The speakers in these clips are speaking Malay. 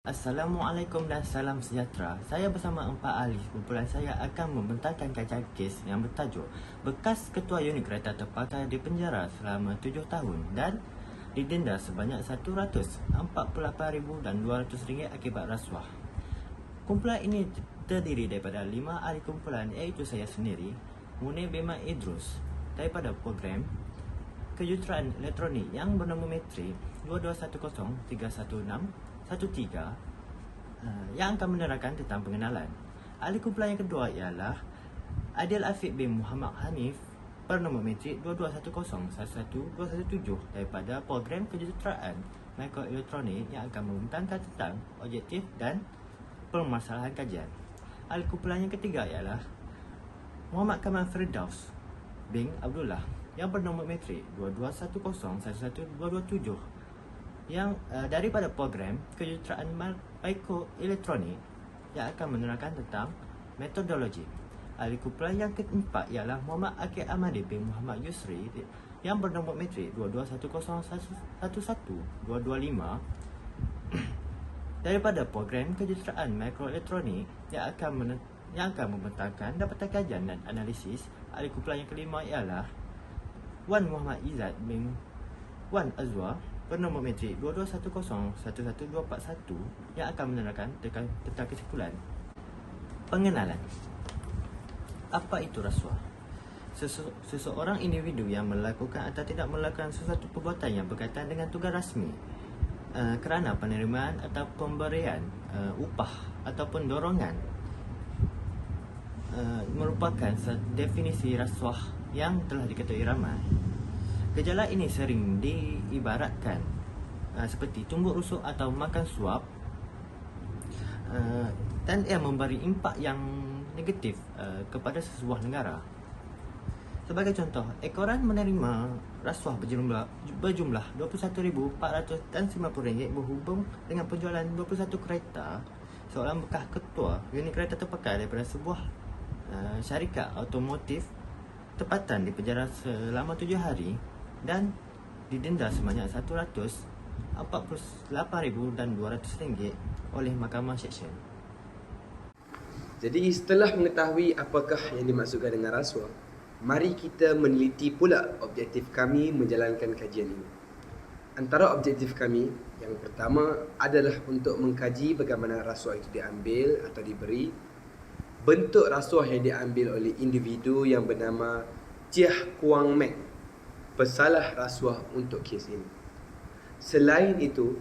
Assalamualaikum dan salam sejahtera. Saya bersama empat ahli kumpulan saya akan membentangkan kajian kes yang bertajuk bekas ketua unit kereta terpakai dipenjara selama 7 tahun dan didenda sebanyak RM148,200 akibat rasuah. Kumpulan ini terdiri daripada 5 ahli kumpulan iaitu saya sendiri, Munir Bima Idrus, daripada program kejuruteraan elektronik yang bernama Metrik 2210316113 yang akan menerangkan tentang pengenalan. Ahli kumpulan yang kedua ialah Adil Afiq bin Muhammad Hanif bernama Metrik 22101117 daripada program kejuruteraan mikroelektronik yang akan membentangkan tentang objektif dan permasalahan kajian. Ahli kumpulan yang ketiga ialah Muhammad Kamal Firdaus bin Abdullah yang bernama Metrik 22101127 yang daripada program kejuruteraan mikroelektronik yang akan menerangkan tentang metodologi. Ahli kumpulan yang keempat ialah Muhammad Akil Ahmadi bin Muhammad Yusri yang bernama Metrik 2210111225 daripada program kejuruteraan mikroelektronik yang akan membentangkan dapatan kajian dan analisis. Ahli kumpulan yang kelima ialah Wan Muhammad Izzat bin Wan Azwar bernama Metrik 22101121 yang akan menerangkan tentang kesimpulan. Pengenalan. Apa itu rasuah? Seseorang individu yang melakukan atau tidak melakukan sesuatu perbuatan yang berkaitan dengan tugas rasmi kerana penerimaan atau pemberian upah ataupun dorongan merupakan definisi rasuah yang telah diketahui ramai. Gejala ini sering diibaratkan seperti tumbuk rusuk atau makan suap dan ia memberi impak yang negatif kepada sesebuah negara. Sebagai contoh, ekoran menerima rasuah berjumlah RM21,450 berhubung dengan penjualan 21 kereta seorang bekas ketua unit kereta terpakai daripada sebuah syarikat automotif tempatan di penjara selama 7 hari dan didenda sebanyak RM148,200 oleh Mahkamah Seksyen. Jadi setelah mengetahui apakah yang dimaksudkan dengan rasuah, mari kita meneliti pula objektif kami menjalankan kajian ini. Antara objektif kami yang pertama adalah untuk mengkaji bagaimana rasuah itu diambil atau diberi, bentuk rasuah yang diambil oleh individu yang bernama Chiah Kuang Mek, pesalah rasuah untuk kes ini. Selain itu,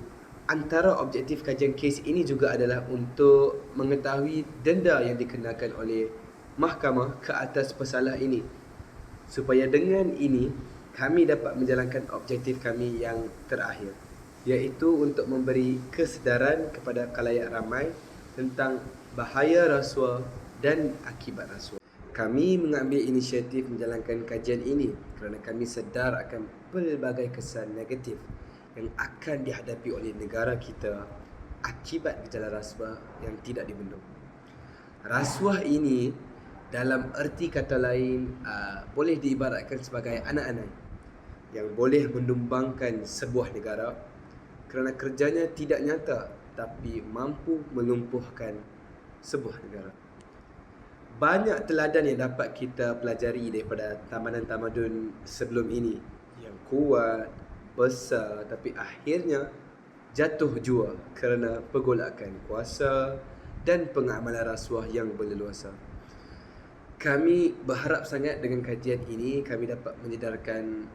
antara objektif kajian kes ini juga adalah untuk mengetahui denda yang dikenakan oleh mahkamah ke atas pesalah ini, supaya dengan ini kami dapat menjalankan objektif kami yang terakhir, iaitu untuk memberi kesedaran kepada khalayak ramai tentang bahaya rasuah dan akibat rasuah. Kami mengambil inisiatif menjalankan kajian ini kerana kami sedar akan pelbagai kesan negatif yang akan dihadapi oleh negara kita akibat gejala rasuah yang tidak dibendung. Rasuah ini dalam erti kata lain boleh diibaratkan sebagai anak-anak yang boleh menumbangkan sebuah negara kerana kerjanya tidak nyata tapi mampu melumpuhkan sebuah negara. Banyak teladan yang dapat kita pelajari daripada tamanan tamadun sebelum ini yang kuat, besar tapi akhirnya jatuh jua kerana pergolakan kuasa dan pengamalan rasuah yang berleluasa. Kami berharap sangat dengan kajian ini kami dapat menyedarkan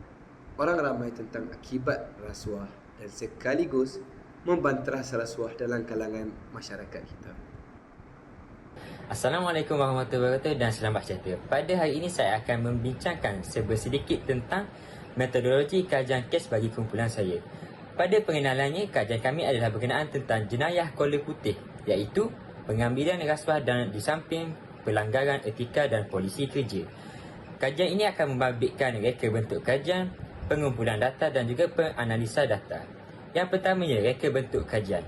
orang ramai tentang akibat rasuah dan sekaligus membantras rasuah dalam kalangan masyarakat kita. Assalamualaikum warahmatullahi wabarakatuh dan selamat sejahtera. Pada hari ini saya akan membincangkan sedikit tentang metodologi kajian kes bagi kumpulan saya. Pada pengenalannya, kajian kami adalah berkenaan tentang jenayah kolor putih, iaitu pengambilan rasuah dan di samping pelanggaran etika dan polisi kerja. Kajian ini akan membabitkan reka bentuk kajian, pengumpulan data dan juga penganalisa data. Yang pertamanya, reka bentuk kajian.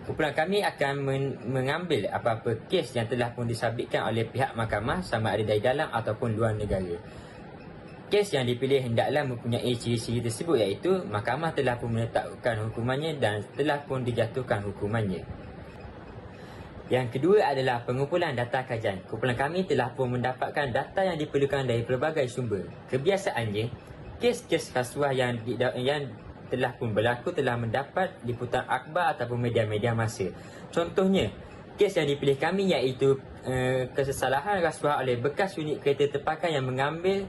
Kumpulan kami akan mengambil apa-apa kes yang telah pun disabitkan oleh pihak mahkamah sama ada dari dalam ataupun luar negara. Kes yang dipilih hendaklah mempunyai ciri-ciri tersebut, iaitu mahkamah telah pun menetapkan hukumannya dan telah pun dijatuhkan hukumannya. Yang kedua adalah pengumpulan data kajian. Kumpulan kami telah pun mendapatkan data yang diperlukan dari pelbagai sumber. Kebiasaannya, kes-kes rasuah yang telah pun berlaku telah mendapat liputan akhbar ataupun media-media masa. Contohnya, kes yang dipilih kami iaitu kesalahan rasuah oleh bekas unit kereta terpakai yang mengambil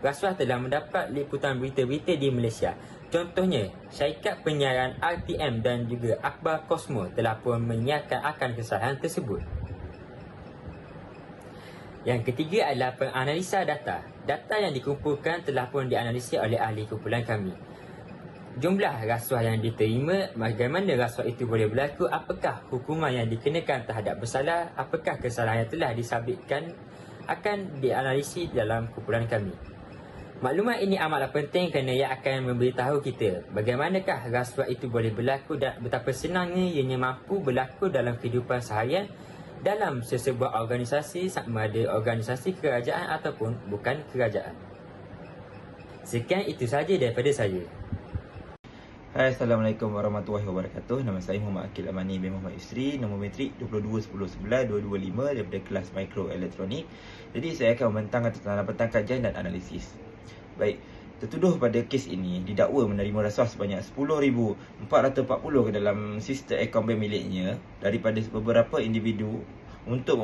rasuah telah mendapat liputan berita-berita di Malaysia. Contohnya, syarikat penyiaran RTM dan juga Akhbar Kosmo telah pun menyiarkan akan kesalahan tersebut. Yang ketiga adalah penganalisa data. Data yang dikumpulkan telah pun dianalisa oleh ahli kumpulan kami. Jumlah rasuah yang diterima, bagaimana rasuah itu boleh berlaku, apakah hukuman yang dikenakan terhadap bersalah, apakah kesalahan yang telah disabitkan akan dianalisis dalam kumpulan kami. Maklumat ini amatlah penting kerana ia akan memberitahu kita bagaimanakah rasuah itu boleh berlaku dan betapa senangnya ianya mampu berlaku dalam kehidupan seharian dalam sesebuah organisasi, sama ada organisasi kerajaan ataupun bukan kerajaan. Sekian itu sahaja daripada saya. Hai, Assalamualaikum warahmatullahi wabarakatuh. Nama saya Muhammad Akil Amani bin Muhammad Yusri. Nombor metrik 2210112225 daripada kelas Mikroelektronik. Jadi saya akan membentangkan tentang petang kajian dan analisis. Baik, tertuduh pada kes ini didakwa menerima rasuah sebanyak 10,440 ke dalam sistem akaun bank miliknya daripada beberapa individu untuk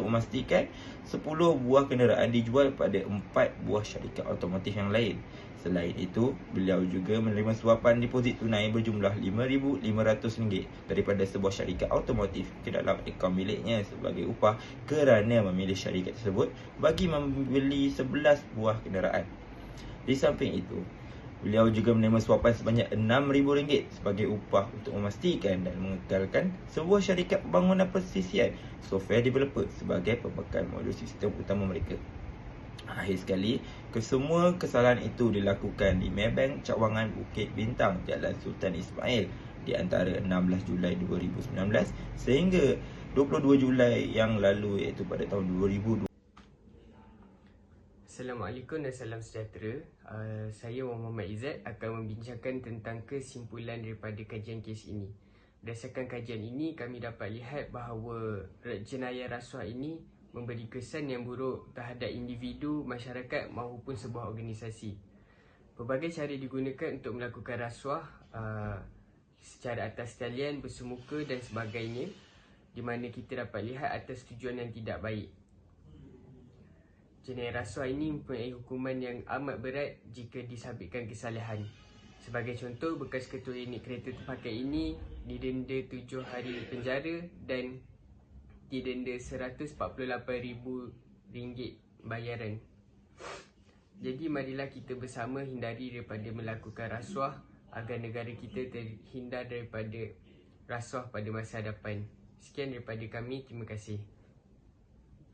memastikan 10 buah kenderaan dijual pada 4 buah syarikat automotif yang lain. Selain itu, beliau juga menerima suapan deposit tunai berjumlah RM5,500 daripada sebuah syarikat automotif ke dalam akaun miliknya sebagai upah kerana memilih syarikat tersebut bagi membeli 11 buah kenderaan. Di samping itu, beliau juga menerima suapan sebanyak RM6,000 sebagai upah untuk memastikan dan mengekalkan sebuah syarikat pembangunan persisian software developer sebagai pembekal modul sistem utama mereka. Akhir sekali, kesemua kesalahan itu dilakukan di Maybank Cawangan Bukit Bintang, Jalan Sultan Ismail di antara 16 Julai 2019 sehingga 22 Julai yang lalu iaitu pada tahun 2020. Assalamualaikum dan salam sejahtera. Saya Muhammad Izzat akan membincangkan tentang kesimpulan daripada kajian kes ini. Berdasarkan kajian ini, kami dapat lihat bahawa jenayah rasuah ini memberi kesan yang buruk terhadap individu, masyarakat maupun sebuah organisasi. Pelbagai cara digunakan untuk melakukan rasuah secara atas talian, bersemuka dan sebagainya, di mana kita dapat lihat atas tujuan yang tidak baik. Jenayah rasuah ini mempunyai hukuman yang amat berat jika disabitkan kesalahan. Sebagai contoh, bekas ketua unit kereta terpakai ini didenda 7 hari penjara dan didenda RM148,000 bayaran. Jadi marilah kita bersama hindari daripada melakukan rasuah agar negara kita terhindar daripada rasuah pada masa hadapan. Sekian daripada kami, terima kasih.